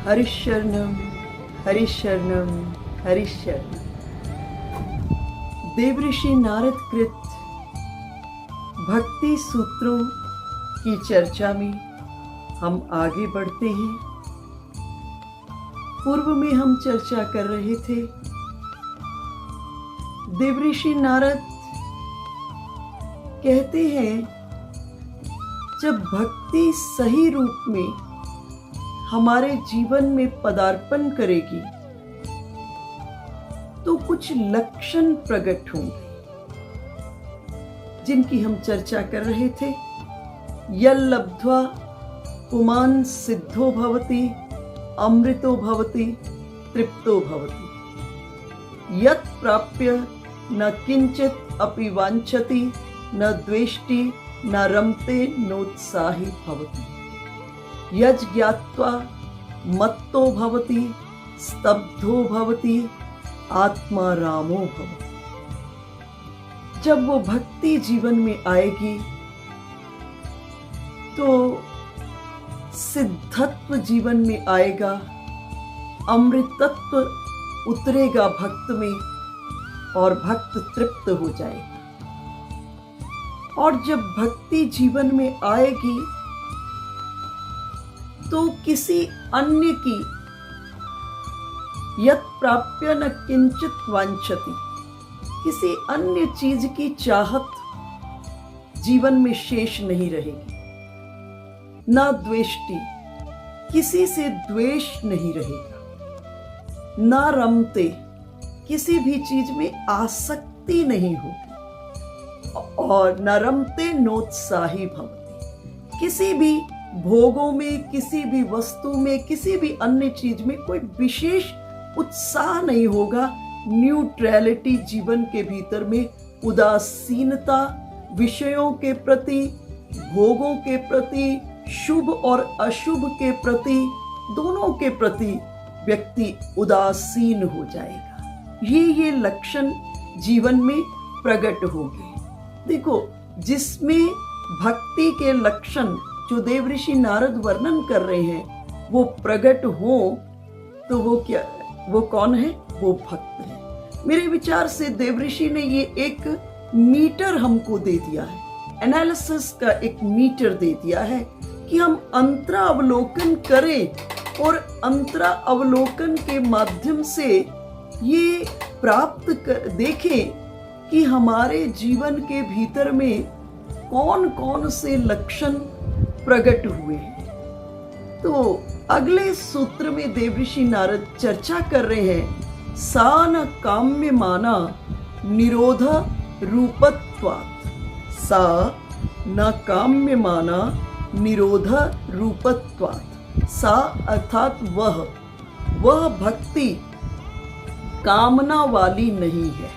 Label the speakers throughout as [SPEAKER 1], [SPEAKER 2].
[SPEAKER 1] हरिशरणम हरिशरणम हरिशरणम। देवऋषि नारद कृत भक्ति सूत्रों की चर्चा में हम आगे बढ़ते हैं। पूर्व में हम चर्चा कर रहे थे देवऋषि नारद कहते हैं जब भक्ति सही रूप में हमारे जीवन में पदार्पण करेगी तो कुछ लक्षण प्रकट होंगे जिनकी हम चर्चा कर रहे थे। यल्लब्ध्वा पुमान् सिद्धो भवति अमृतो भवति तृप्तो भवति। यत् प्राप्य न किंचित अपि वांछति न द्वेष्टि न रमते नोत्साही भवति। यज् ज्ञात्वा मत्तो भवति स्तब्धो भवति आत्मा रामो भवति। जब वो भक्ति जीवन में आएगी तो सिद्धत्व जीवन में आएगा, अमृतत्व उतरेगा भक्त में और भक्त तृप्त हो जाएगा। और जब भक्ति जीवन में आएगी तो किसी अन्य की यत् प्राप्य न किंचित वांछति, किसी अन्य चीज की चाहत जीवन में शेष नहीं रहेगी। ना द्वेष्टि, किसी से द्वेष नहीं रहेगा। ना रमते, किसी भी चीज में आसक्ति नहीं होगी। और न रमते नोत्साही भवति, किसी भी भोगों में, किसी भी वस्तु में, किसी भी अन्य चीज में कोई विशेष उत्साह नहीं होगा। न्यूट्रलिटी जीवन के भीतर में, उदासीनता विषयों के प्रति, भोगों के प्रति, शुभ और अशुभ के प्रति, दोनों के प्रति व्यक्ति उदासीन हो जाएगा। ये लक्षण जीवन में प्रकट होंगे। देखो, जिसमें भक्ति के लक्षण जो देवऋषि नारद वर्णन कर रहे हैं वो प्रकट हो तो वो कौन है? वो भक्त है। मेरे विचार से देवऋषि ने ये एक मीटर हमको दे दिया है, एनालिसिस का एक मीटर दे दिया है कि हम अंतरा अवलोकन करें और अंतरा अवलोकन के माध्यम से ये प्राप्त देखें कि हमारे जीवन के भीतर में कौन कौन से लक्षण प्रकट हुए हैं। तो अगले सूत्र में देवऋषि नारद चर्चा कर रहे हैं, सा न काम्य माना निरोध रूपत्वात्। सा न काम्य माना निरोध रूपत्वात्। सा अर्थात वह भक्ति कामना वाली नहीं है।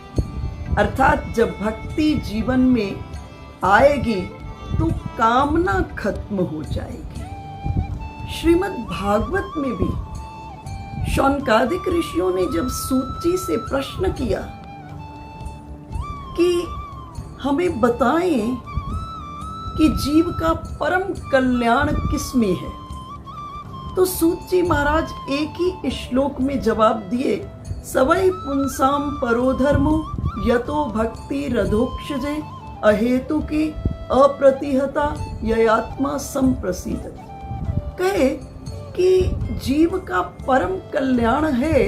[SPEAKER 1] अर्थात जब भक्ति जीवन में आएगी तो कामना खत्म हो जाएगी। श्रीमद् भागवत में भी शौनकादिक ऋषियों ने जब सूत जी से प्रश्न किया कि हमें बताएं कि जीव का परम कल्याण किसमें है, तो सूत जी महाराज एक ही श्लोक में जवाब दिए, सवै पुंसाम परो धर्मो यतो भक्ति रधोक्षजे अहेतुकी अप्रतिहता ययात्मा संप्रसीदति। कहे कि जीव का परम कल्याण है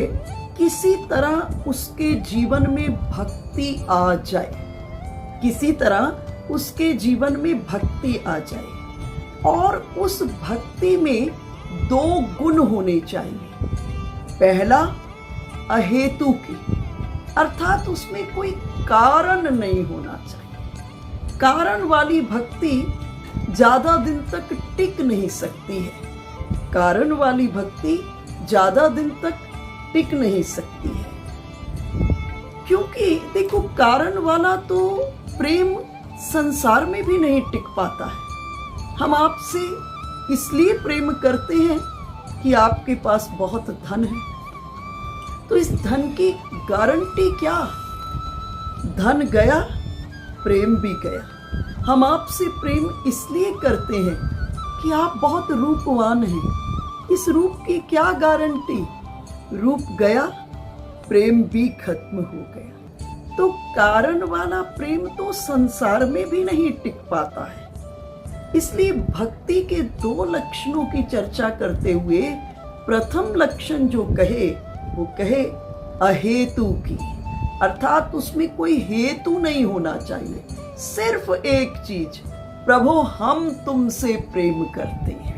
[SPEAKER 1] किसी तरह उसके जीवन में भक्ति आ जाए, किसी तरह उसके जीवन में भक्ति आ जाए। और उस भक्ति में दो गुण होने चाहिए। पहला अहेतु की, अर्थात उसमें कोई कारण नहीं होना चाहिए। कारण वाली भक्ति ज्यादा दिन तक टिक नहीं सकती है। कारण वाली भक्ति ज्यादा दिन तक टिक नहीं सकती है, क्योंकि देखो, कारण वाला तो प्रेम संसार में भी नहीं टिक पाता है। हम आपसे इसलिए प्रेम करते हैं कि आपके पास बहुत धन है, तो इस धन की गारंटी क्या? धन गया, प्रेम भी गया। हम आपसे प्रेम इसलिए करते हैं कि आप बहुत रूपवान हैं, इस रूप की क्या गारंटी? रूप गया, प्रेम भी खत्म हो गया। तो कारण वाला प्रेम तो संसार में भी नहीं टिक पाता है। इसलिए भक्ति के 2 लक्षणों की चर्चा करते हुए प्रथम लक्षण जो कहे वो कहे अहेतु की, अर्थात उसमें कोई हेतु नहीं होना चाहिए। सिर्फ एक चीज, प्रभु हम तुमसे प्रेम करते हैं।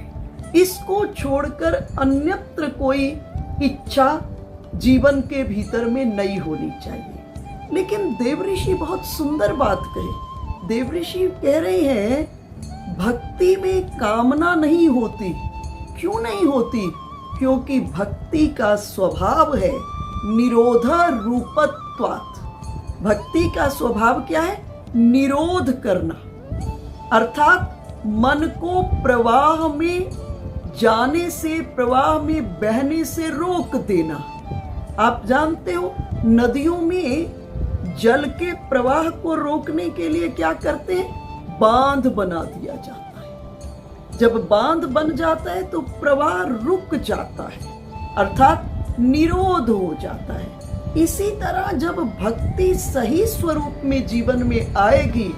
[SPEAKER 1] इसको छोड़कर अन्यत्र कोई इच्छा जीवन के भीतर में नहीं होनी चाहिए। लेकिन देवऋषि बहुत सुंदर बात कहे। देवऋषि कह रहे हैं भक्ति में कामना नहीं होती। क्यों नहीं होती? क्योंकि भक्ति का स्वभाव है निरोध रूपत्वात्। भक्ति का स्वभाव क्या है? निरोध करना, अर्थात मन को प्रवाह में जाने से, प्रवाह में बहने से रोक देना। आप जानते हो नदियों में जल के प्रवाह को रोकने के लिए क्या करते हैं? बांध बना दिया जाता है। जब बांध बन जाता है तो प्रवाह रुक जाता है, अर्थात निरोध हो जाता है। इसी तरह जब भक्ति सही स्वरूप में जीवन में आएगी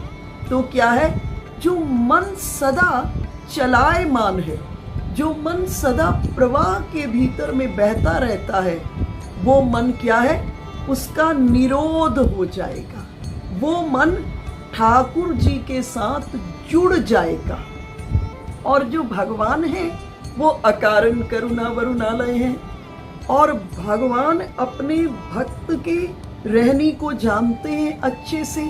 [SPEAKER 1] तो क्या है? जो मन सदा चलायमान है, जो मन सदा प्रवाह के भीतर में बहता रहता है, वो मन क्या है? उसका निरोध हो जाएगा। वो मन ठाकुर जी के साथ जुड़ जाएगा। और जो भगवान है वो अकारण करुणा वरुणालय है, और भगवान अपने भक्त के रहनी को जानते हैं अच्छे से।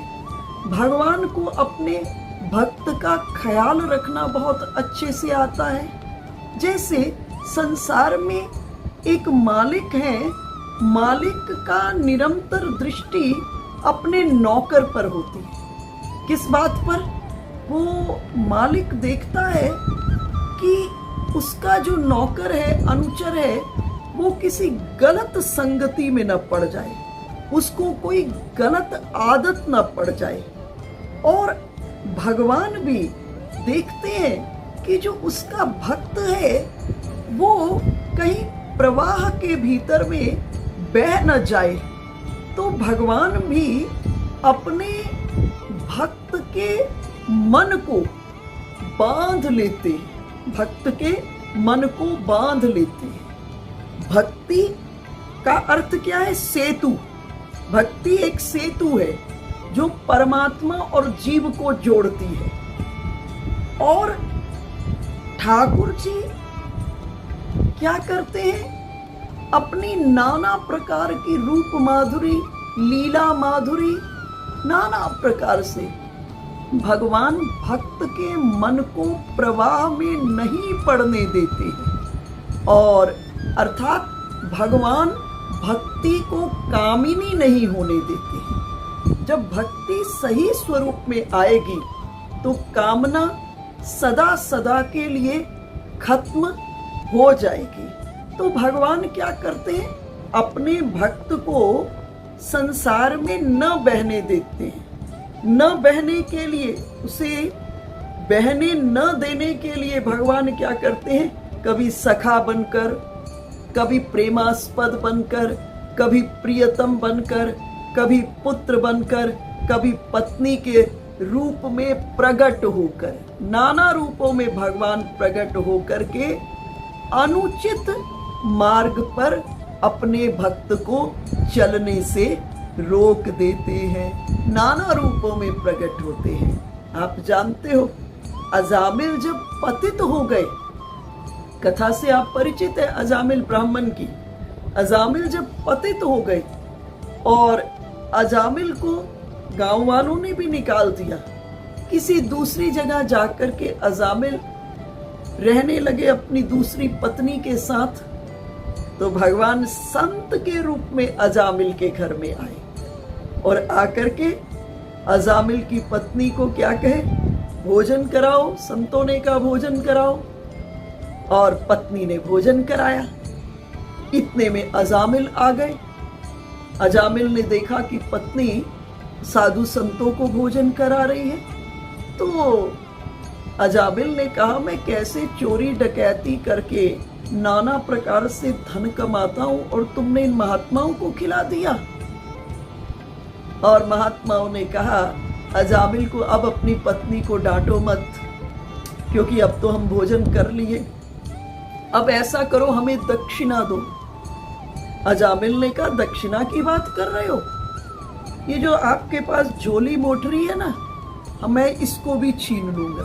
[SPEAKER 1] भगवान को अपने भक्त का ख्याल रखना बहुत अच्छे से आता है। जैसे संसार में एक मालिक है, मालिक का निरंतर दृष्टि अपने नौकर पर होती है। किस बात पर? वो मालिक देखता है कि उसका जो नौकर है, अनुचर है, वो किसी गलत संगति में न पड़ जाए, उसको कोई गलत आदत न पड़ जाए। और भगवान भी देखते हैं कि जो उसका भक्त है वो कहीं प्रवाह के भीतर में बह न जाए। तो भगवान भी अपने भक्त के मन को बांध लेते हैं, भक्त के मन को बांध लेते हैं। भक्ति का अर्थ क्या है? सेतु। भक्ति एक सेतु है जो परमात्मा और जीव को जोड़ती है। और ठाकुर जी क्या करते हैं? अपनी नाना प्रकार की रूप माधुरी, लीला माधुरी, नाना प्रकार से भगवान भक्त के मन को प्रवाह में नहीं पड़ने देते हैं। और अर्थात भगवान भक्ति को कामिनी नहीं होने देते हैं। जब भक्ति सही स्वरूप में आएगी तो कामना सदा सदा के लिए खत्म हो जाएगी। तो भगवान क्या करते हैं? अपने भक्त को संसार में न बहने देते हैं। न बहने के लिए, उसे बहने न देने के लिए भगवान क्या करते हैं? कभी सखा बनकर, कभी प्रेमास्पद बनकर, कभी प्रियतम बनकर, कभी पुत्र बनकर, कभी पत्नी के रूप में प्रकट होकर, नाना रूपों में भगवान प्रकट होकर के अनुचित मार्ग पर अपने भक्त को चलने से रोक देते हैं। नाना रूपों में प्रकट होते हैं। आप जानते हो अजामिल जब पतित हो गए, कथा से आप परिचित है अजामिल ब्राह्मण की। अजामिल जब पतित हो गए और अजामिल को गांव वालों ने भी निकाल दिया, किसी दूसरी जगह जाकर के अजामिल रहने लगे अपनी दूसरी पत्नी के साथ। तो भगवान संत के रूप में अजामिल के घर में आए और आकर के अजामिल की पत्नी को क्या कहे? भोजन कराओ, संतों ने का भोजन कराओ। और पत्नी ने भोजन कराया। इतने में अजामिल आ गए। अजामिल ने देखा कि पत्नी साधु संतों को भोजन करा रही है, तो अजामिल ने कहा मैं कैसे चोरी डकैती करके नाना प्रकार से धन कमाता हूं और तुमने इन महात्माओं को खिला दिया। और महात्माओं ने कहा, अजामिल को अब अपनी पत्नी को डांटो मत, क्योंकि अब तो हम भोजन कर लिए। अब ऐसा करो, हमें दक्षिणा दो। अजामिल ने कहा, दक्षिणा की बात कर रहे हो? ये जो आपके पास झोली मोटरी है ना, मैं इसको भी छीन लूंगा।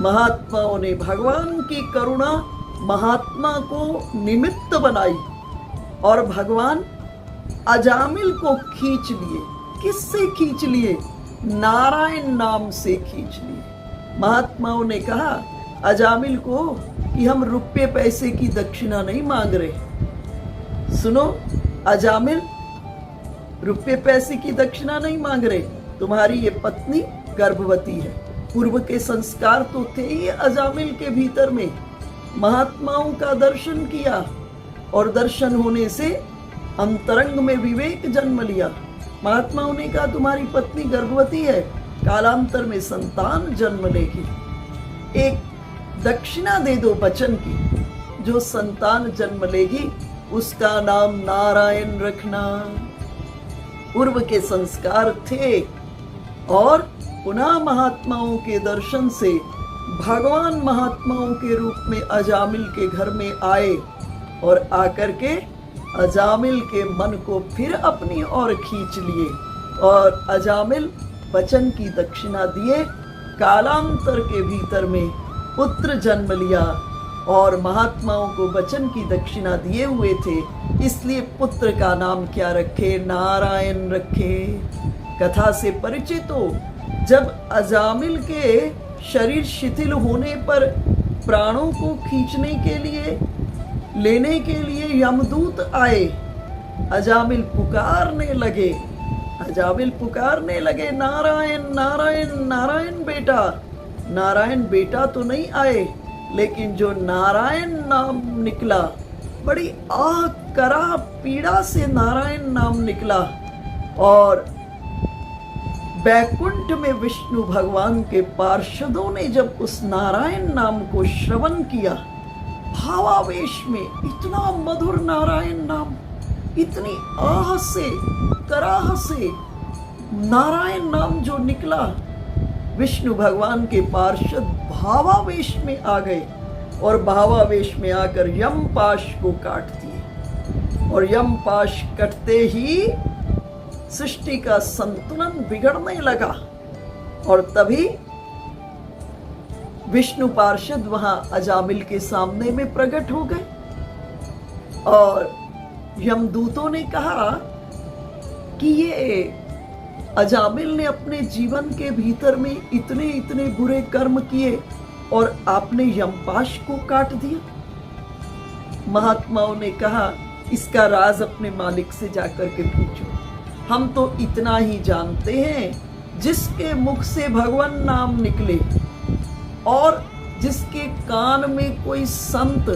[SPEAKER 1] महात्माओं ने भगवान की करुणा महात्मा को निमित्त बनाई और भगवान अजामिल को खींच लिए। किससे खींच लिए? नारायण नाम से खींच लिए। महात्माओं ने कहा अजामिल को कि हम रुपये पैसे की दक्षिणा नहीं मांग रहे। सुनो अजामिल, रुपये पैसे की दक्षिणा नहीं मांग रहे, तुम्हारी ये पत्नी गर्भवती है। पूर्व के संस्कार तो थे ही अजामिल के भीतर में। महात्माओं का दर्शन किया और दर्शन होने से अंतरंग में विवेक जन्म लिया। महात्माओं ने कहा तुम्हारी पत्नी गर्भवती है, कालांतर में संतान जन्म लेगी, एक दक्षिणा दे दो बचन की। जो संतान जन्म लेगी उसका नाम नारायण रखना। पूर्व के संस्कार थे और पुनः महात्माओं के दर्शन से भगवान महात्माओं के रूप में अजामिल के घर में आए और आकर के अजामिल के मन को फिर अपनी ओर खींच लिए और अजामिल वचन की दक्षिणा दिए। कालांतर के भीतर में पुत्र जन्म लिया और महात्माओं को वचन की दक्षिणा दिए हुए थे, इसलिए पुत्र का नाम क्या रखे? नारायण रखे। कथा से परिचित हो, जब अजामिल के शरीर शिथिल होने पर प्राणों को खींचने के लिए लेने के लिए यमदूत आए, अजामिल पुकारने लगे। अजामिल पुकारने लगे, नारायण नारायण नारायण बेटा। नारायण बेटा तो नहीं आए, लेकिन जो नारायण नाम निकला, बड़ी आह करा पीड़ा से नारायण नाम निकला। और बैकुंठ में विष्णु भगवान के पार्षदों ने जब उस नारायण नाम को श्रवण किया, भावावेश में, इतना मधुर नारायण नाम, इतनी आह से कराह से नारायण नाम जो निकला, विष्णु भगवान के पार्षद भावावेश में आ गए और भावावेश में आकर यमपाश को काट दिए। और यमपाश कटते ही सृष्टि का संतुलन बिगड़ने लगा और तभी विष्णु पार्षद वहां अजामिल के सामने में प्रकट हो गए और यमदूतों ने कहा कि ये अजामिल ने अपने जीवन के भीतर में इतने इतने बुरे कर्म किए और आपने यमपाश को काट दिया। महात्माओं ने कहा इसका राज अपने मालिक से जाकर के पूछो। हम तो इतना ही जानते हैं, जिसके मुख से भगवान नाम निकले और जिसके कान में कोई संत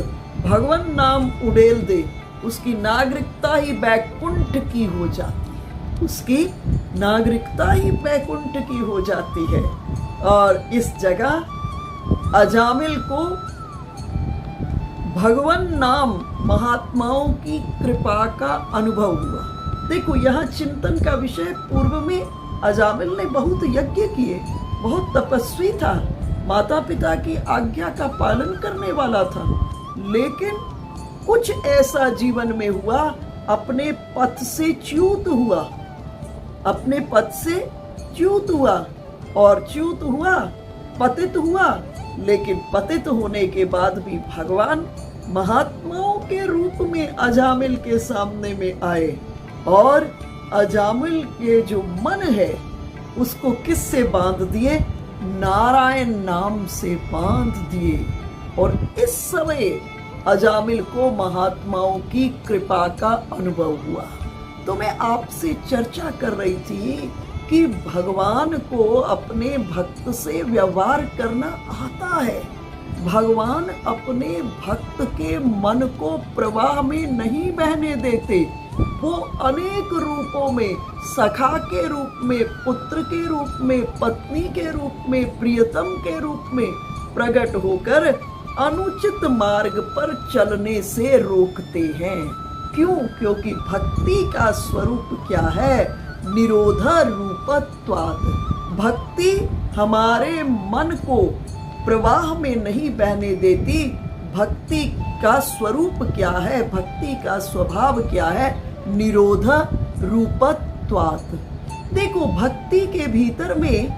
[SPEAKER 1] भगवान नाम उड़ेल दे, उसकी नागरिकता ही बैकुंठ की हो जाती है। उसकी नागरिकता ही बैकुंठ की हो जाती है। और इस जगह अजामिल को भगवान नाम महात्माओं की कृपा का अनुभव हुआ। देखो यहाँ चिंतन का विषय, पूर्व में अजामिल ने बहुत यज्ञ किए, बहुत तपस्वी था, माता पिता की आज्ञा का पालन करने वाला था, लेकिन कुछ ऐसा जीवन में हुआ, अपने पथ से च्युत हुआ, अपने पथ से च्युत हुआ और च्युत हुआ, पतित हुआ। लेकिन पतित होने के बाद भी भगवान महात्माओं के रूप में अजामिल के सामने में आए और अजामिल के जो मन है उसको किससे बांध दिए? नारायण नाम से बांध दिए। और इस समय अजामिल को महात्माओं की कृपा का अनुभव हुआ। तो मैं आपसे चर्चा कर रही थी कि भगवान को अपने भक्त से व्यवहार करना आता है। भगवान अपने भक्त के मन को प्रवाह में नहीं बहने देते। वो अनेक रूपों में, सखा के रूप में, पुत्र के रूप में, पत्नी के रूप में, प्रियतम के रूप में प्रकट होकर अनुचित मार्ग पर चलने से रोकते हैं। क्यों? क्योंकि भक्ति का स्वरूप क्या है? निरोध रूपत्वात्। भक्ति हमारे मन को प्रवाह में नहीं बहने देती। भक्ति का स्वरूप क्या है? भक्ति का स्वभाव क्या है? निरोध रूपत्वात्। देखो, भक्ति के भीतर में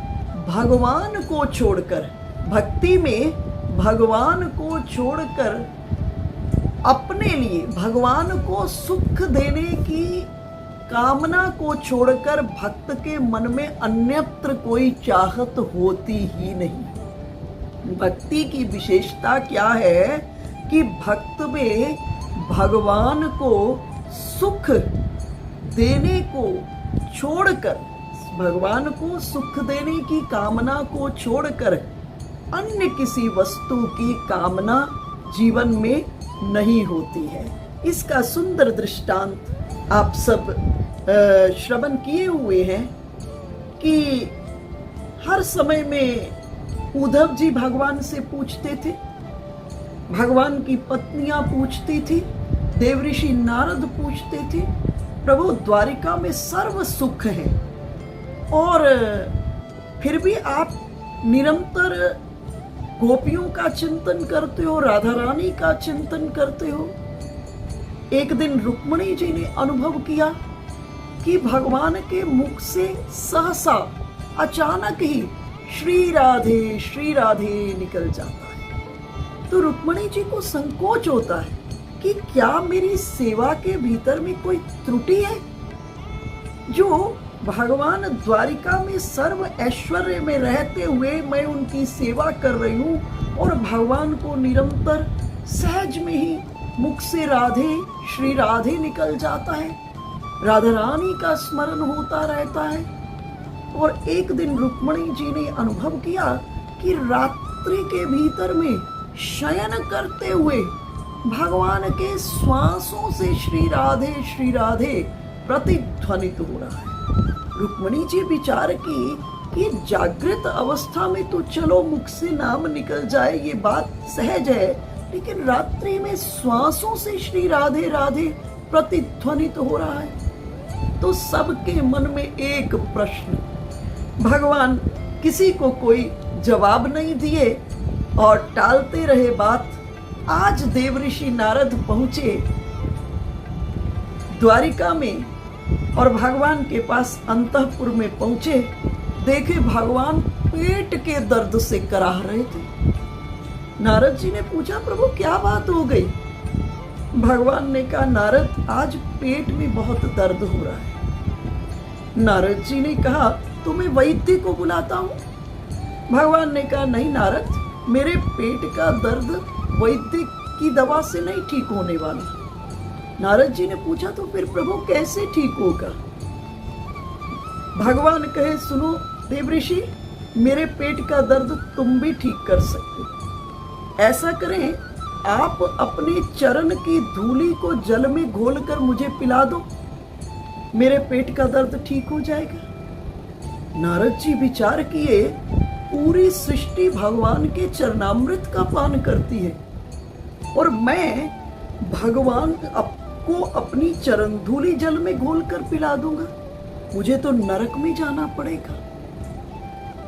[SPEAKER 1] भगवान को छोड़कर, भक्ति में भगवान को छोड़कर अपने लिए भगवान को सुख देने की कामना को छोड़कर भक्त के मन में अन्यत्र कोई चाहत होती ही नहीं। भक्ति की विशेषता क्या है कि भक्त में भगवान को सुख देने को छोड़कर, भगवान को सुख देने की कामना को छोड़कर अन्य किसी वस्तु की कामना जीवन में नहीं होती है। इसका सुंदर दृष्टांत आप सब श्रवण किए हुए हैं कि हर समय में उद्धव जी भगवान से पूछते थे, भगवान की पत्नियां पूछती थी, देवऋषि नारद पूछते थे, प्रभु द्वारिका में सर्व सुख है और फिर भी आप निरंतर गोपियों का चिंतन करते हो, राधा रानी का चिंतन करते हो। एक दिन रुक्मिणी जी ने अनुभव किया कि भगवान के मुख से सहसा अचानक ही श्री राधे निकल जाता है। तो रुक्मिणी जी को संकोच होता है कि क्या मेरी सेवा के भीतर में कोई त्रुटि है, जो भगवान द्वारिका में सर्व ऐश्वर्य में रहते हुए मैं उनकी सेवा कर रही हूँ और भगवान को निरंतर सहज में ही मुख से श्री राधे निकल जाता है, राधा रानी का स्मरण होता रहता है। और एक दिन रुक्मिणी जी ने अनुभव किया कि रात्रि के भीतर में शयन करते हुए भगवान के श्वासों से श्री राधे प्रतिध्वनित हो रहा है। रुक्मिणी जी विचार की कि जागृत अवस्था में तो चलो मुख से नाम निकल जाए, ये बात सहज है, लेकिन रात्रि में श्वासों से श्री राधे प्रतिध्वनित हो रहा है। तो सबके मन में एक प्रश्न, भगवान किसी को कोई जवाब नहीं दिए और टालते रहे बात। आज देवऋषि नारद पहुंचे द्वारिका में और भगवान के पास अंतःपुर में पहुंचे, देखे भगवान पेट के दर्द से कराह रहे थे। नारद जी ने पूछा, प्रभु क्या बात हो गई? भगवान ने कहा, नारद आज पेट में बहुत दर्द हो रहा है। नारद जी ने कहा, तो मैं वैद्य को बुलाता हूँ। भगवान ने कहा, नहीं नारद, मेरे पेट का दर्द वैद्य की दवा से नहीं ठीक होने वाला। नारद जी ने पूछा, तो फिर प्रभु कैसे ठीक होगा? भगवान कहे, सुनो देवऋषि, मेरे पेट का दर्द तुम भी ठीक कर सकते। ऐसा करें, आप अपने चरण की धूली को जल में घोलकर मुझे पिला दो, मेरे पेट का दर्द ठीक हो जाएगा। नारद जी विचार किए, पूरी सृष्टि भगवान के चरणामृत का पान करती है और मैं भगवान को अपनी चरण धूली जल में घोलकर पिला दूंगा, मुझे तो नरक में जाना पड़ेगा।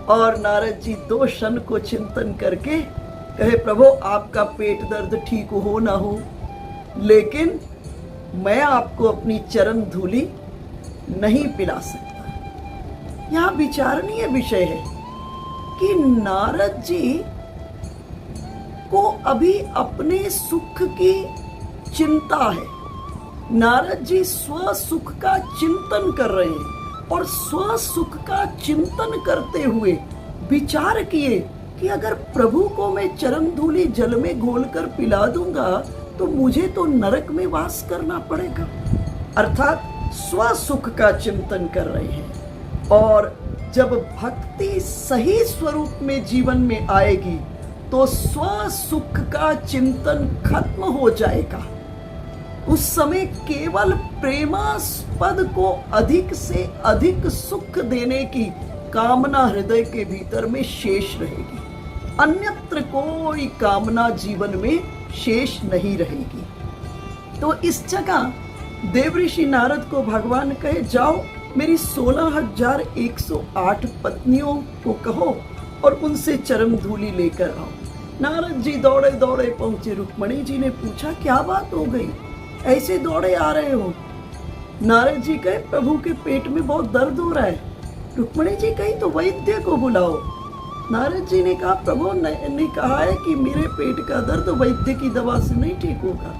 [SPEAKER 1] और नारद जी 2 क्षण को चिंतन करके कहे, प्रभु आपका पेट दर्द ठीक हो ना हो, लेकिन मैं आपको अपनी चरण धूली नहीं पिला सकता। यह विचारणीय विषय है कि नारद जी को अभी अपने सुख की चिंता है। नारद जी स्व सुख का चिंतन कर रहे हैं और स्व सुख का चिंतन करते हुए विचार किए कि अगर प्रभु को मैं चरण धूली जल में घोलकर पिला दूंगा तो मुझे तो नरक में वास करना पड़ेगा। अर्थात स्व सुख का चिंतन कर रहे हैं। और जब भक्ति सही स्वरूप में जीवन में आएगी तो स्व सुख का चिंतन खत्म हो जाएगा। उस समय केवल प्रेमास्पद को अधिक से अधिक सुख देने की कामना हृदय के भीतर में शेष रहेगी। अन्यत्र कोई कामना जीवन में शेष नहीं रहेगी। तो इस जगह देवऋषि नारद को भगवान कहे, जाओ मेरी 16,108 पत्नियों को कहो और उनसे चरण धूलि लेकर आओ। नारद जी दौड़े दौड़े पहुंचे। रुक्मणी जी ने पूछा, क्या बात हो गई, ऐसे दौड़े आ रहे हो? नारद जी कहे, प्रभु के पेट में बहुत दर्द हो रहा है। रुक्मणी जी कही, तो वैद्य को बुलाओ। नारद जी ने कहा, प्रभु ने कहा है कि मेरे पेट का दर्द वैद्य की दवा से नहीं ठीक होगा।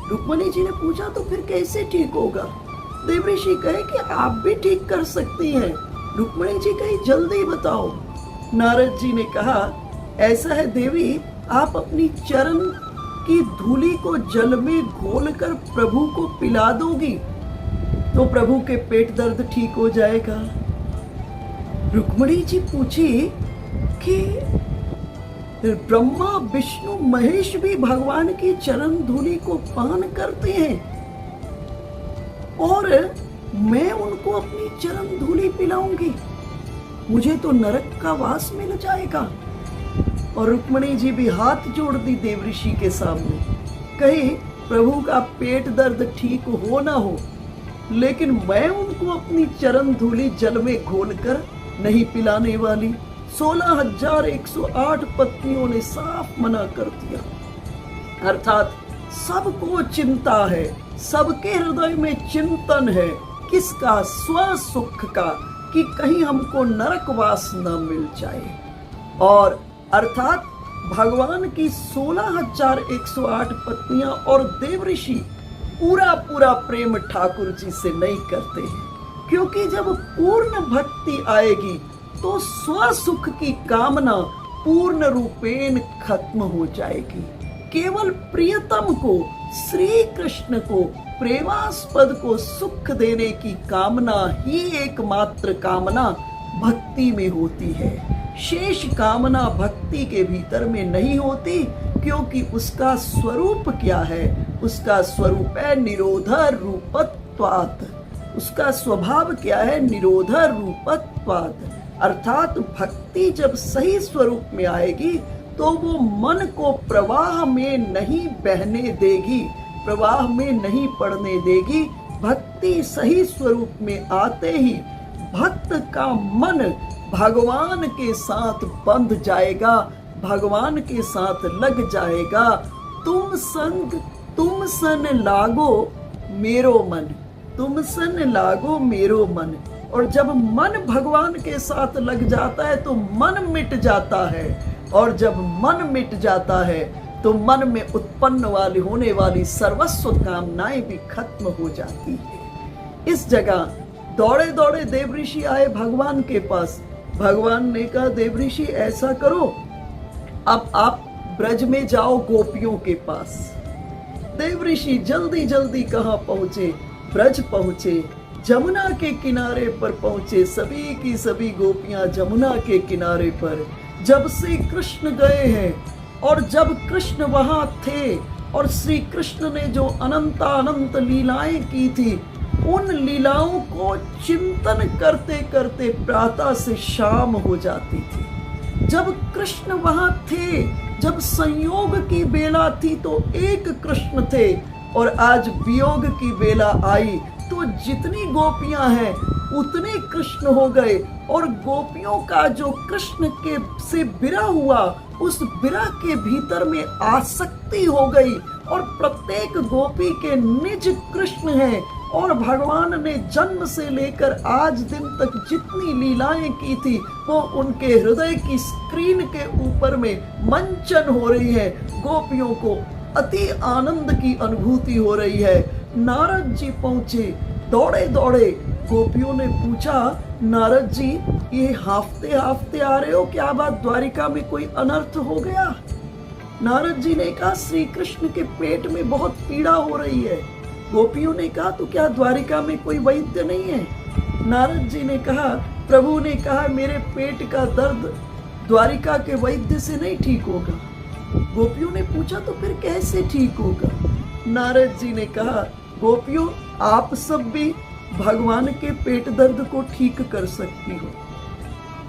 [SPEAKER 1] रुक्मणी जी ने पूछा, तो फिर कैसे ठीक होगा? देवऋषि कहे कि आप भी ठीक कर सकती हैं। रुक्मणी जी कही, जल्दी बताओ। नारद जी ने कहा, ऐसा है देवी, आप अपनी चरण की धूलि को जल में घोलकर प्रभु को पिला दोगी तो प्रभु के पेट दर्द ठीक हो जाएगा। रुक्मणी जी पूछी कि ब्रह्मा विष्णु महेश भी भगवान की चरण धूलि को पान करते हैं और मैं उनको अपनी चरण धूलि पिलाऊंगी, मुझे तो नरक का वास मिल जाएगा। और रुक्मणी जी भी हाथ जोड़ दी देवऋषि के सामने, कही, प्रभु का पेट दर्द ठीक हो ना हो, लेकिन मैं उनको अपनी चरण धूलि जल में घोलकर नहीं पिलाने वाली। 16,108 पत्नियों ने साफ मना कर दिया। अर्थात सबको चिंता है, सबके हृदय में चिंतन है, किसका? स्व सुख का, कि कहीं हमको नरकवास न मिल जाए। और अर्थात भगवान की 16,108 पत्नियां और देवऋषि पूरा प्रेम ठाकुर जी से नहीं करते हैं, क्योंकि जब पूर्ण भक्ति आएगी तो स्व सुख की कामना पूर्ण रूपेण खत्म हो जाएगी। केवल प्रियतम को, श्री कृष्ण को, प्रेमास्पद को सुख देने की कामना ही एकमात्र कामना भक्ति में होती है। शेष कामना भक्ति के भीतर में नहीं होती, क्योंकि उसका स्वरूप क्या है? उसका स्वरूप है निरोध रूपत्वात्। उसका स्वभाव क्या है? निरोध रूपत्वात्। अर्थात भक्ति जब सही स्वरूप में आएगी तो वो मन को प्रवाह में नहीं बहने देगी, प्रवाह में नहीं पड़ने देगी। भक्ति सही स्वरूप में आते ही भक्त का मन भगवान के साथ बंध जाएगा, भगवान के साथ लग जाएगा। तुम सन लागो मेरो मन, तुम सन लागो मेरो मन। और जब मन भगवान के साथ लग जाता है तो मन मिट जाता है, और जब मन मिट जाता है तो मन में उत्पन्न होने वाली सर्वस्व कामनाएं भी खत्म हो जाती है। इस जगह दौड़े दौड़े देवऋषि आए भगवान के पास। भगवान ने कहा, देवऋषि ऐसा करो, अब आप ब्रज में जाओ गोपियों के पास। देवऋषि जल्दी जल्दी कहाँ पहुंचे? ब्रज पहुंचे, जमुना के किनारे पर पहुंचे। सभी की सभी गोपियां जमुना के किनारे पर जब से कृष्ण गए हैं, और जब कृष्ण वहां थे और श्री कृष्ण ने जो अनंत लीलाएं की थी, उन लीलाओं को चिंतन करते करते प्रातः से शाम हो जाती थी। जब कृष्ण वहां थे, जब संयोग की बेला थी तो एक कृष्ण थे, और आज वियोग की बेला आई तो जितनी गोपियां हैं उतने कृष्ण हो गए। और गोपियों का जो कृष्ण के से विरह हुआ, उस विरह के भीतर में आसक्ति हो गई, और प्रत्येक गोपी के निज कृष्ण हैं। और भगवान ने जन्म से लेकर आज दिन तक जितनी लीलाएं की थी वो उनके हृदय की स्क्रीन के ऊपर में मंचन हो रही है। गोपियों को अति आनंद की अनुभूति हो रही है। नारद जी पहुंचे दौड़े दौड़े। गोपियों ने पूछा, नारद जी ये हाफते हाफते आ रहे हो, क्या बात? द्वारिका में कोई अनर्थ हो गया? नारद जी ने कहा, श्री कृष्ण के पेट में बहुत पीड़ा हो रही है। गोपियों ने कहा, तो क्या द्वारिका में कोई वैद्य नहीं है? नारद जी ने कहा, प्रभु ने कहा मेरे पेट का दर्द द्वारिका के वैद्य से नहीं ठीक होगा। गोपियों ने पूछा, तो फिर कैसे ठीक होगा? नारद जी ने कहा, गोपियों आप सब भी भगवान के पेट दर्द को ठीक कर सकती हो।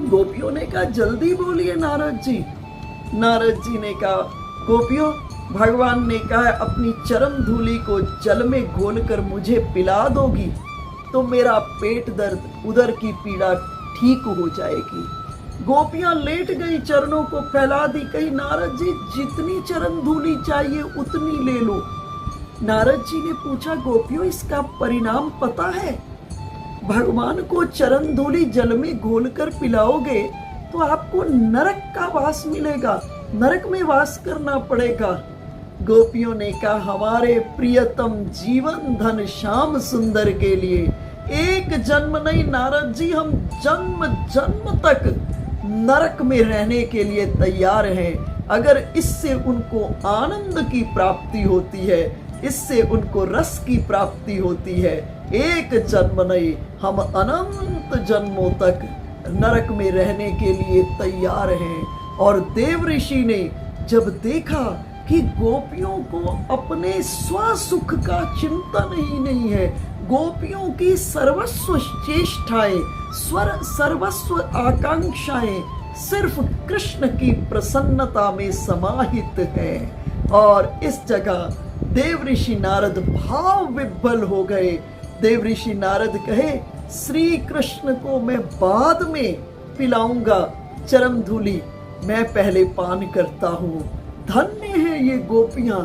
[SPEAKER 1] गोपियों ने कहा, जल्दी बोलिए नारद जी, नारद जी ने कहा, गोपियों, भगवान ने कहा अपनी चरण धूलि को जल में घोलकर मुझे पिला दोगी तो मेरा पेट दर्द, उदर की पीड़ा ठीक हो जाएगी। गोपियां लेट गई, चरणों को फैला दी, कही नारद जी जितनी चरण धूलि चाहिए उतनी ले लो। नारद जी ने पूछा, गोपियों इसका परिणाम पता है? भगवान को चरण धूलि जल में घोलकर पिलाओगे तो आपको नरक का वास मिलेगा, नरक में वास करना पड़ेगा। गोपियों ने कहा, हमारे प्रियतम जीवन धन श्याम सुंदर के लिए एक जन्म नहीं नारद जी, हम जन्म जन्म तक नरक में रहने के लिए तैयार हैं। अगर इससे उनको आनंद की प्राप्ति होती है, इससे उनको रस की प्राप्ति होती है, एक जन्म नहीं, हम अनंत जन्मों तक नरक में रहने के लिए तैयार हैं। और देव ऋषि ने जब देखा कि गोपियों को अपने स्वसुख का चिंतन ही नहीं है, गोपियों की सर्वस्व चेष्टाएं, सर्वस्व आकांक्षाएं सिर्फ कृष्ण की प्रसन्नता में समाहित है, और इस जगह देव ऋषि नारद भाव विभ्वल हो गए। देव ऋषि नारद कहे, श्री कृष्ण को मैं बाद में पिलाऊंगा चरण धूलि, मैं पहले पान करता हूँ। धन्य है ये गोपियां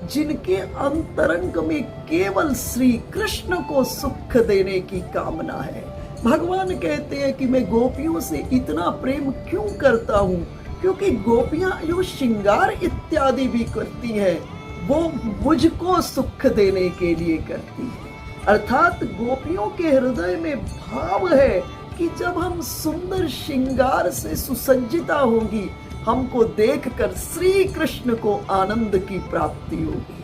[SPEAKER 1] जिनके अंतरंग में केवल श्री कृष्ण को सुख देने की कामना है। भगवान कहते हैं कि मैं गोपियों से इतना प्रेम क्यों करता हूँ, क्योंकि गोपियां जो श्रृंगार इत्यादि भी करती हैं वो मुझको सुख देने के लिए करती है। अर्थात गोपियों के हृदय में भाव है कि जब हम सुंदर श्रृंगार से सुसज्जिता होंगी, हमको देखकर श्री कृष्ण को आनंद की प्राप्ति होगी।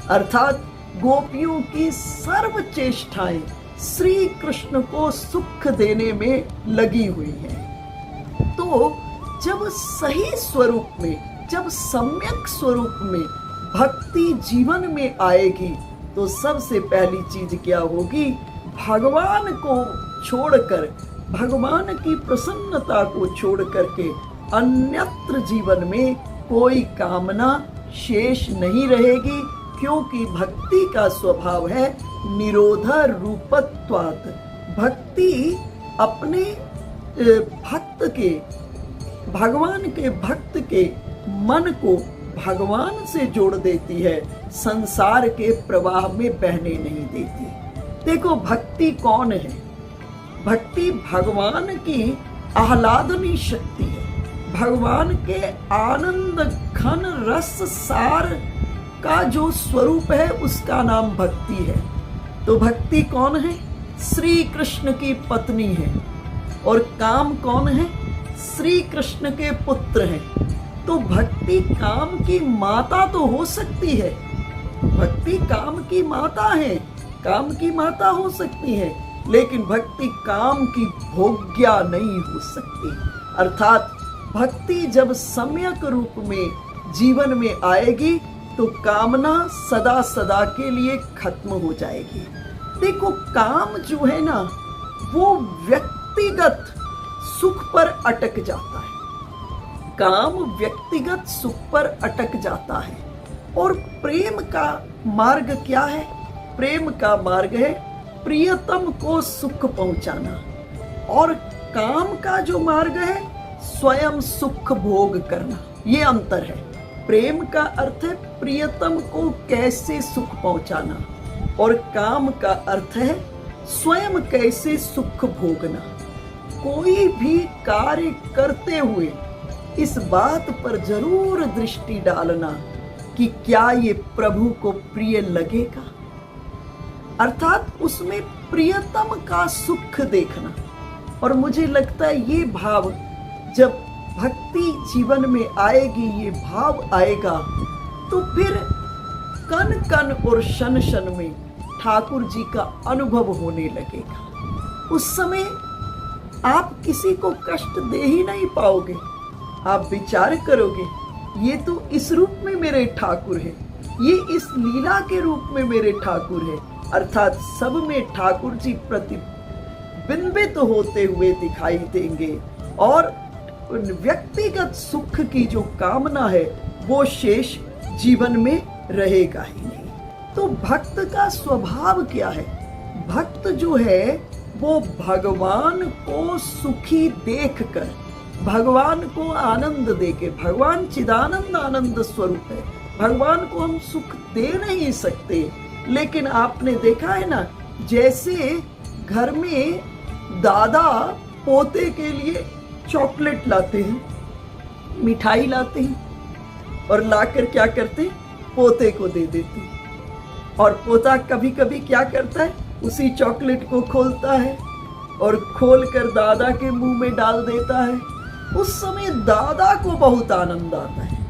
[SPEAKER 1] अर्थात गोपियों की सर्व चेष्टाएं श्री कृष्ण को सुख देने में लगी हुई हैं। तो जब सही स्वरूप में, जब सम्यक स्वरूप में भक्ति जीवन में आएगी तो सबसे पहली चीज क्या होगी? भगवान को छोड़कर, भगवान की प्रसन्नता को छोड़ करके अन्यत्र जीवन में कोई कामना शेष नहीं रहेगी, क्योंकि भक्ति का स्वभाव है निरोध रूपत्वात्। भक्ति अपने भक्त के, भगवान के भक्त के मन को भगवान से जोड़ देती है, संसार के प्रवाह में बहने नहीं देती। देखो भक्ति कौन है? भक्ति भगवान की आह्लादनी शक्ति है, भगवान के आनंद घन रस सार का जो स्वरूप है उसका नाम भक्ति है। तो भक्ति कौन है? श्री कृष्ण की पत्नी है। और काम कौन है? श्री कृष्ण के पुत्र हैं। तो भक्ति काम की माता तो हो सकती है, भक्ति काम की माता है, काम की माता हो सकती है, लेकिन भक्ति काम की भोग्या नहीं हो सकती। अर्थात भक्ति जब सम्यक रूप में जीवन में आएगी तो कामना सदा सदा के लिए खत्म हो जाएगी। देखो काम जो है ना वो व्यक्तिगत सुख पर अटक जाता है, काम व्यक्तिगत सुख पर अटक जाता है। और प्रेम का मार्ग क्या है? प्रेम का मार्ग है प्रियतम को सुख पहुंचाना, और काम का जो मार्ग है स्वयं सुख भोग करना। ये अंतर है। प्रेम का अर्थ है प्रियतम को कैसे सुख पहुंचाना, और काम का अर्थ है स्वयं कैसे सुख भोगना। कोई भी कार्य करते हुए इस बात पर जरूर दृष्टि डालना कि क्या ये प्रभु को प्रिय लगेगा, अर्थात उसमें प्रियतम का सुख देखना। और मुझे लगता है ये भाव जब भक्ति जीवन में आएगी, ये भाव आएगा, तो फिर कण कण और शन शन में ठाकुर जी का अनुभव होने लगेगा। उस समय आप किसी को कष्ट दे ही नहीं पाओगे। आप विचार करोगे ये तो इस रूप में मेरे ठाकुर है, ये इस लीला के रूप में मेरे ठाकुर है। अर्थात सब में ठाकुर जी प्रतिबिंबित होते हुए दिखाई देंगे, और उन व्यक्तिगत सुख की जो कामना है वो शेष जीवन में रहेगा ही नहीं। तो भक्त का स्वभाव क्या है? भक्त जो है वो भगवान को सुखी देखकर, भगवान को आनंद देके, भगवान चिदानंद आनंद स्वरूप है, भगवान को हम सुख दे नहीं सकते। लेकिन आपने देखा है ना, जैसे घर में दादा पोते के लिए चॉकलेट लाते हैं, मिठाई लाते हैं और लाकर क्या करते, पोते को दे देते हैं। और पोता कभी कभी क्या करता है, उसी चॉकलेट को खोलता है और खोलकर दादा के मुंह में डाल देता है। उस समय दादा को बहुत आनंद आता है।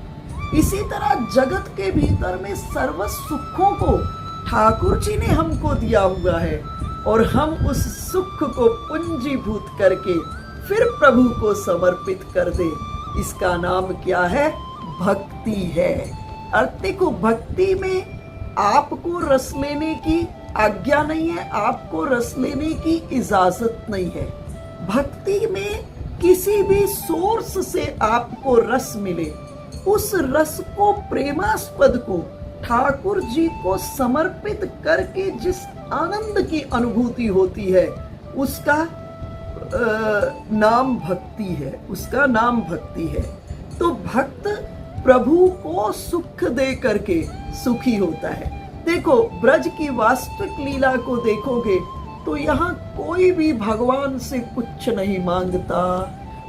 [SPEAKER 1] इसी तरह जगत के भीतर में सर्व सुखों को ठाकुर जी ने हमको दिया हुआ है और हम उस सुख को पूंजीभूत करके फिर प्रभु को समर्पित कर दे। इसका नाम क्या है? भक्ति है। अर्थ को भक्ति में आपको रस लेने की आज्ञा नहीं है, आपको रस लेने की इजाजत नहीं है। भक्ति में किसी भी सोर्स से आपको रस मिले, उस रस को, प्रेमास्पद को ठाकुर जी को समर्पित करके जिस आनंद की अनुभूति होती है उसका नाम भक्ति है, उसका नाम भक्ति है। तो भक्त प्रभु को सुख दे करके सुखी होता है। देखो, ब्रज की वास्तविक लीला को देखोगे तो यहाँ कोई भी भगवान से कुछ नहीं मांगता।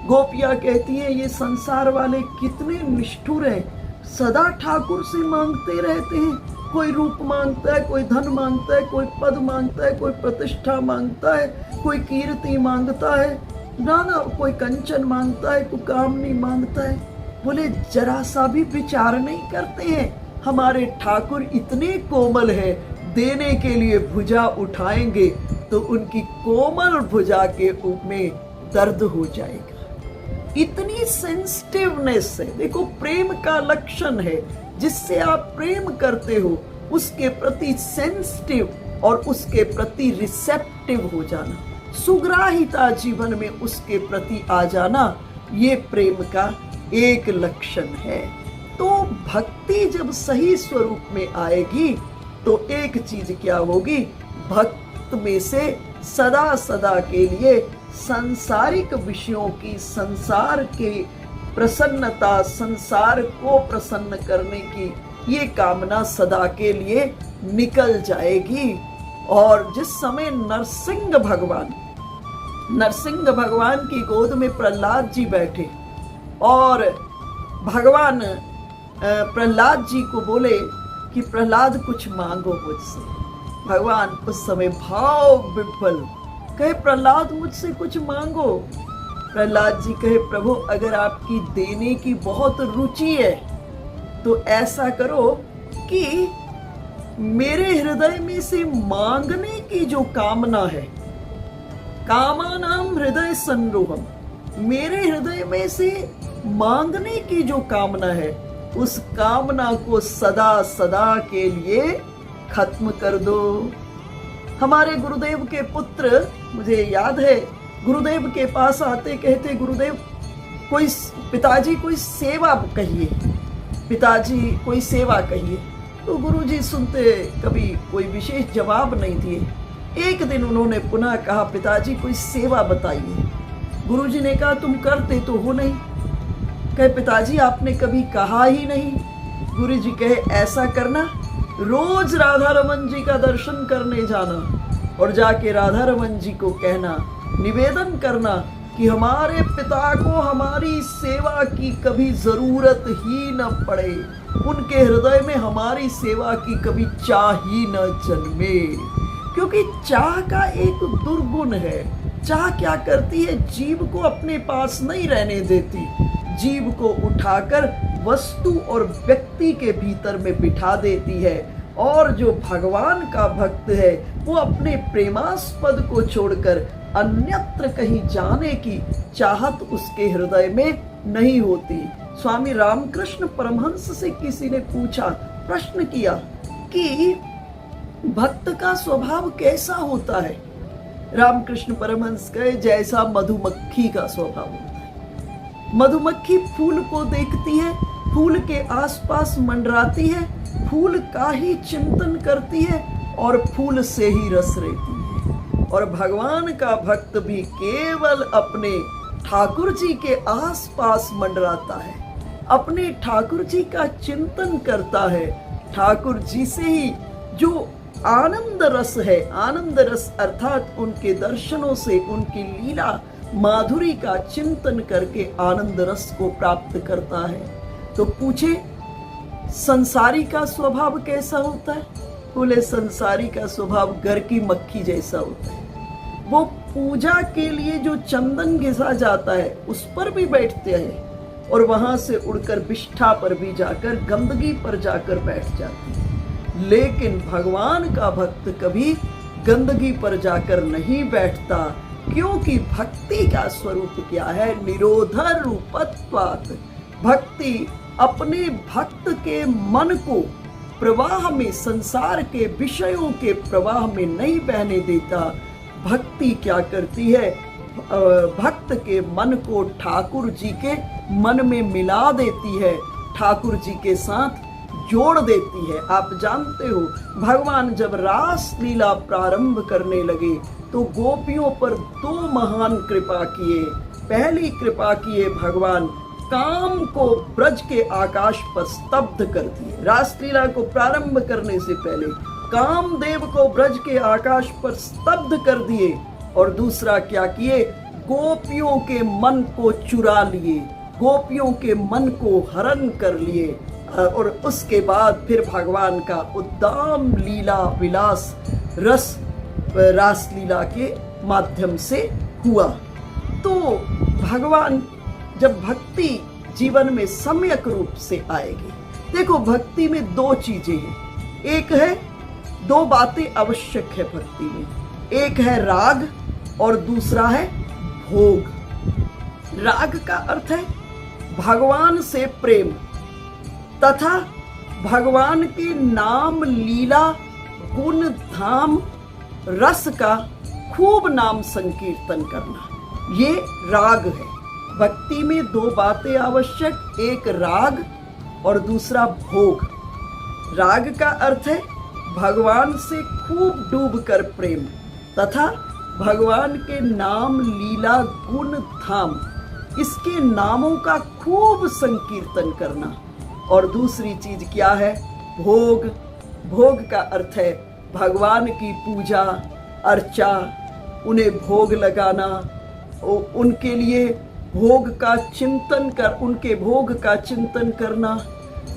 [SPEAKER 1] गोपियां कहती हैं ये संसार वाले कितने निष्ठुर हैं, सदा ठाकुर से मांगते रहते हैं। कोई रूप मांगता है, कोई धन मांगता है, कोई पद मांगता है, कोई प्रतिष्ठा मांगता है, कोई कीर्ति मांगता है, नाना, कोई कंचन मांगता है, कोई कामनी मांगता है। बोले जरा सा भी विचार नहीं करते हैं, हमारे ठाकुर इतने कोमल हैं, देने के लिए भुजा उठाएंगे तो उनकी कोमल भुजा के में दर्द हो जाएगा। इतनी सेंसिटिवनेस है। देखो, प्रेम का लक्षण है जिससे आप प्रेम करते हो उसके प्रति सेंसिटिव और उसके प्रति रिसेप्टिव हो जाना, सुग्राहिता जीवन में उसके प्रति आ जाना, ये प्रेम का एक लक्षण है। तो भक्ति जब सही स्वरूप में आएगी तो एक चीज क्या होगी, भक्त में से सदा सदा के लिए सांसारिक विषयों की, संसार के प्रसन्नता, संसार को प्रसन्न करने की ये कामना सदा के लिए निकल जाएगी। और जिस समय नरसिंह भगवान की गोद में प्रहलाद जी बैठे और भगवान प्रहलाद जी को बोले कि प्रहलाद कुछ मांगो मुझसे। भगवान उस समय भाव विह्वल कहे, प्रहलाद मुझसे कुछ मांगो। प्रहलाद जी कहे, प्रभु अगर आपकी देने की बहुत रुचि है तो ऐसा करो कि मेरे हृदय में से मांगने की जो कामना है, कामानाम हृदय संरोहम, मेरे हृदय में से मांगने की जो कामना है उस कामना को सदा सदा के लिए खत्म कर दो। हमारे गुरुदेव के पुत्र, मुझे याद है, गुरुदेव के पास आते कहते, गुरुदेव कोई, पिताजी कोई सेवा कहिए, पिताजी कोई सेवा कहिए। तो गुरुजी सुनते कभी कोई विशेष जवाब नहीं दिए। एक दिन उन्होंने पुनः कहा, पिताजी कोई सेवा बताइए। गुरुजी ने कहा, तुम करते तो हो नहीं। कहे, पिताजी आपने कभी कहा ही नहीं। गुरुजी कहे, ऐसा करना, रोज राधा रमन जी का दर्शन करने जाना और जाके राधा रमन जी को कहना, निवेदन करना कि हमारे पिता को हमारी सेवा की कभी जरूरत ही न पड़े, उनके हृदय में हमारी सेवा की कभी चाह ही न जन्मे। क्योंकि चाह का एक दुर्गुण है। चाह क्या करती है, जीव को अपने पास नहीं रहने देती, जीव को उठाकर वस्तु और व्यक्ति के भीतर में बिठा देती है। और जो भगवान का भक्त है वो अपने प्रेमास्पद को छोड़कर अन्यत्र कहीं जाने की चाहत उसके हृदय में नहीं होती। स्वामी रामकृष्ण परमहंस से किसी ने पूछा, प्रश्न किया कि भक्त का स्वभाव कैसा होता है? रामकृष्ण परमहंस कहे, जैसा मधुमक्खी का स्वभाव होता है। मधुमक्खी फूल को देखती है, फूल के आसपास मंडराती है, फूल का ही चिंतन करती है और फूल से ही रस लेती है। और भगवान का भक्त भी केवल अपने ठाकुर जी के आसपास मंडराता है, अपने ठाकुर जी का चिंतन करता है। ठाकुर जी से ही जो आनंद रस है, आनंद रस अर्थात उनके दर्शनों से, उनकी लीला माधुरी का चिंतन करके आनंद रस को प्राप्त करता है। तो पूछे संसारी का स्वभाव कैसा होता है? बोले संसारी का स्वभाव घर की मक्खी जैसा होता है। वो पूजा के लिए जो चंदन घिसा जाता है उस पर भी बैठते हैं और वहां से उड़कर विष्ठा पर भी जाकर, गंदगी पर जाकर बैठ जाते हैं। लेकिन भगवान का भक्त कभी गंदगी पर जाकर नहीं बैठता, क्योंकि भक्ति का स्वरूप क्या है? निरोधर रूपत्वात्। भक्ति अपने भक्त के मन को प्रवाह में, संसार के विषयों के प्रवाह में नहीं बहने देता। भक्ति क्या करती है? भक्त के मन को ठाकुर जी के मन में मिला देती है, ठाकुर जी के साथ जोड़ देती है। आप जानते हो भगवान जब रास लीला प्रारंभ करने लगे तो गोपियों पर दो महान कृपा किए। पहली कृपा किए भगवान काम को ब्रज के आकाश पर स्तब्ध कर दिए। रासलीला को प्रारंभ करने से पहले कामदेव को ब्रज के आकाश पर स्तब्ध कर दिए। और दूसरा क्या किए? गोपियों के मन को चुरा लिए, गोपियों के मन को हरण कर लिए। और उसके बाद फिर भगवान का उद्दाम लीला विलास रस रासलीला के माध्यम से हुआ। तो भगवान जब भक्ति जीवन में सम्यक रूप से आएगी, देखो भक्ति में दो चीजें हैं। एक है, दो बातें आवश्यक है भक्ति में, एक है राग और दूसरा है भोग। राग का अर्थ है भगवान से प्रेम तथा भगवान के नाम लीला गुण धाम रस का खूब नाम संकीर्तन करना, ये राग है। भक्ति में दो बातें आवश्यक, एक राग और दूसरा भोग। राग का अर्थ है भगवान से खूब डूबकर प्रेम तथा भगवान के नाम लीला गुण धाम, इसके नामों का खूब संकीर्तन करना। और दूसरी चीज क्या है? भोग। भोग का अर्थ है भगवान की पूजा अर्चा, उन्हें भोग लगाना, उनके लिए भोग का चिंतन कर, उनके भोग का चिंतन करना।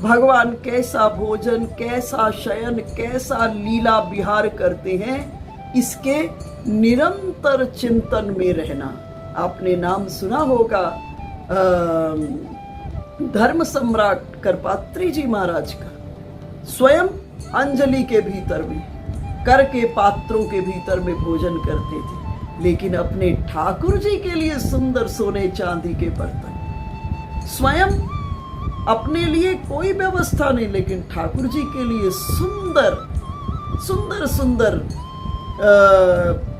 [SPEAKER 1] भगवान कैसा भोजन, कैसा शयन, कैसा लीला विहार करते हैं, इसके निरंतर चिंतन में रहना। आपने नाम सुना होगा धर्म सम्राट करपात्री जी महाराज का। स्वयं अंजलि के भीतर में, कर के पात्रों के भीतर में भोजन करते थे, लेकिन अपने ठाकुर जी के लिए सुंदर सोने चांदी के बर्तन। स्वयं अपने लिए कोई व्यवस्था नहीं, लेकिन ठाकुर जी के लिए सुंदर सुंदर सुंदर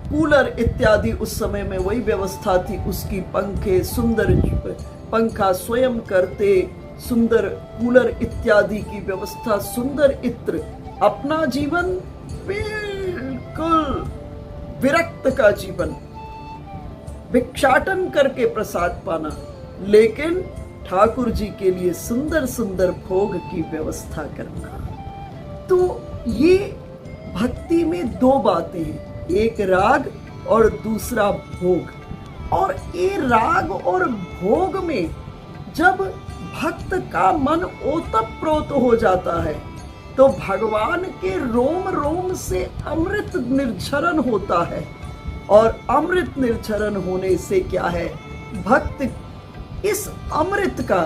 [SPEAKER 1] कूलर इत्यादि, उस समय में वही व्यवस्था थी। उसकी पंखे, सुंदर पंखा स्वयं करते, सुंदर कूलर इत्यादि की व्यवस्था, सुंदर इत्र। अपना जीवन बिल्कुल विरक्त का जीवन, भिक्षाटन करके प्रसाद पाना, लेकिन ठाकुर जी के लिए सुंदर सुंदर भोग की व्यवस्था करना। तो ये भक्ति में दो बातें हैं, एक राग और दूसरा भोग। और ये राग और भोग में जब भक्त का मन ओतप्रोत हो जाता है तो भगवान के रोम रोम से अमृत निर्झरण होता है। और अमृत निर्झरण होने से क्या है, भक्त इस अमृत का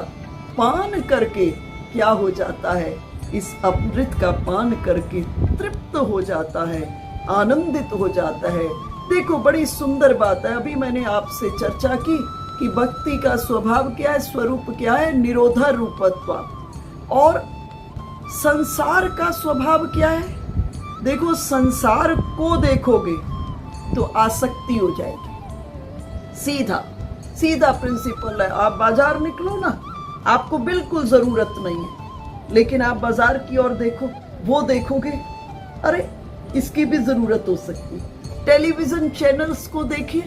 [SPEAKER 1] पान करके क्या हो जाता है, इस अमृत का पान करके तृप्त हो जाता है, आनंदित हो जाता है। देखो बड़ी सुंदर बात है, अभी मैंने आपसे चर्चा की कि भक्ति का स्वभाव क्या है, स्वरूप क्या है, निरोधा रूपत्व। और संसार का स्वभाव क्या है? देखो संसार को देखोगे तो आसक्ति हो जाएगी, सीधा सीधा प्रिंसिपल है, आप बाजार निकलो ना, आपको बिल्कुल जरूरत नहीं है, लेकिन आप बाजार की ओर देखो, वो देखोगे अरे इसकी भी जरूरत हो सकती है। टेलीविजन चैनल्स को देखिए,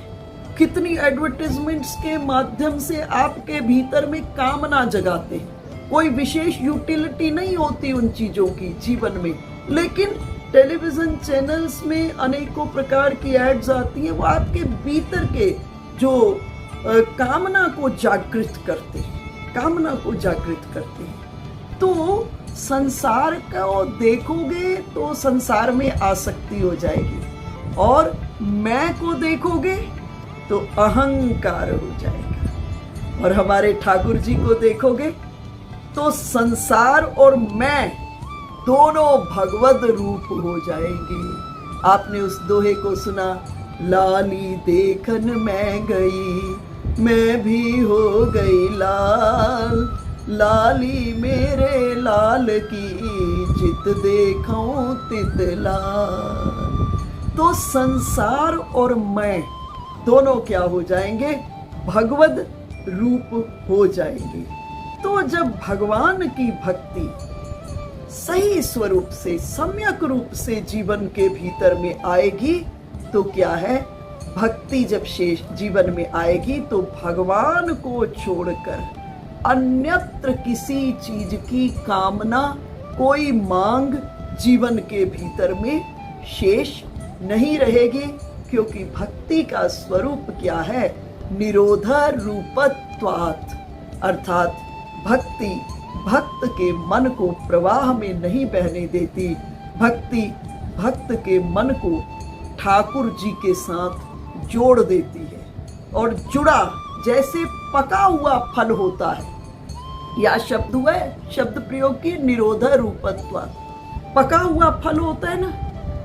[SPEAKER 1] कितनी एडवर्टाइजमेंट्स के माध्यम से आपके भीतर में कामना जगाते हैं। कोई विशेष यूटिलिटी नहीं होती उन चीजों की जीवन में, लेकिन टेलीविजन चैनल्स में अनेकों प्रकार की एड्स आती हैं, वो आपके भीतर के जो कामना को जागृत करते हैं, कामना को जागृत करते हैं। तो संसार को देखोगे तो संसार में आसक्ति हो जाएगी, और मैं को देखोगे तो अहंकार हो जाएगा, और हमारे ठाकुर जी को देखोगे तो संसार और मैं दोनों भगवद रूप हो जाएंगे। आपने उस दोहे को सुना, लाली देखन मैं गई, मैं भी हो गई लाल, लाली मेरे लाल की, चित देखूं तित लाल। तो संसार और मैं दोनों क्या हो जाएंगे? भगवद रूप हो जाएंगे। तो जब भगवान की भक्ति सही स्वरूप से, सम्यक रूप से जीवन के भीतर में आएगी, तो क्या है, भक्ति जब शेष जीवन में आएगी तो भगवान को छोड़कर अन्यत्र किसी चीज की कामना, कोई मांग जीवन के भीतर में शेष नहीं रहेगी, क्योंकि भक्ति का स्वरूप क्या है? निरोध रूपत्वात्, अर्थात भक्ति भक्त के मन को प्रवाह में नहीं बहने देती। भक्ति भक्त के मन को ठाकुर जी के साथ जोड़ देती है, और जुड़ा जैसे पका हुआ फल होता है, या शब्द हुआ है, शब्द प्रयोग की निरोध रूपत्वात्। पका हुआ फल होता है ना,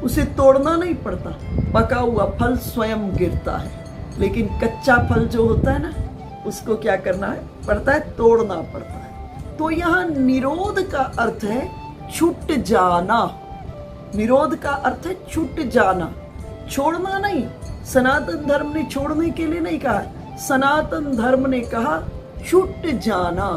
[SPEAKER 1] उसे तोड़ना नहीं पड़ता, पका हुआ फल स्वयं गिरता है, लेकिन कच्चा फल जो होता है ना, उसको क्या करना है पड़ता है? तोड़ना पड़ता है। तो यहाँ निरोध का अर्थ है छूट जाना। निरोध का अर्थ है छूट जाना, छोड़ना नहीं। सनातन धर्म ने छोड़ने के लिए नहीं कहा, सनातन धर्म ने कहा छूट जाना।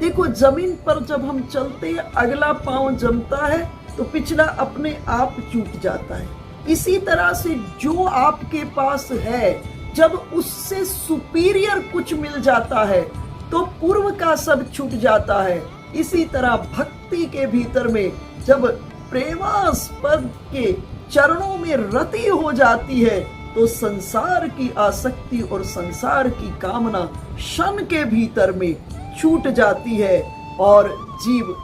[SPEAKER 1] देखो, जमीन पर जब हम चलते हैं, अगला पांव जमता है तो पिछला अपने आप छूट जाता है। इसी तरह से जो आपके पास है, जब उससे सुपीरियर कुछ मिल जाता है तो पूर्व का सब छूट जाता है। इसी तरह भक्ति के भीतर में जब प्रेमास्पद के चरणों में रति हो जाती है, तो संसार की आसक्ति और संसार की कामना क्षण के भीतर में छूट जाती है, और जीव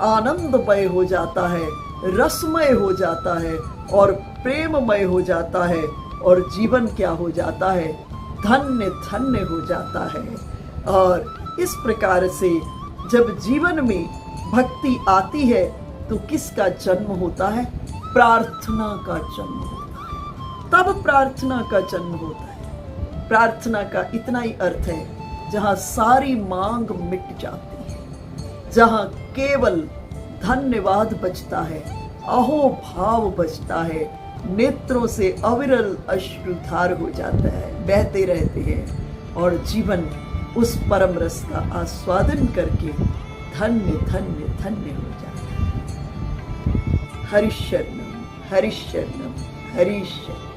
[SPEAKER 1] आनंदमय हो जाता है, रसमय हो जाता है, और प्रेममय हो जाता है, और जीवन क्या हो जाता है? धन्य धन्य हो जाता है। और इस प्रकार से जब जीवन में भक्ति आती है तो किसका जन्म होता है? प्रार्थना का जन्म होता है। तब प्रार्थना का जन्म होता है। प्रार्थना का इतना ही अर्थ है, जहाँ सारी मांग मिट जाती है, जहाँ केवल धन्यवाद बचता है, अहो भाव बचता है, नेत्रों से अविरल अश्रुधार हो जाता है, बहते रहते हैं, और जीवन उस परम रस का आस्वादन करके धन्य धन्य धन्य हो जाता है। हरिशरणम हरिशरणम हरिशरणम।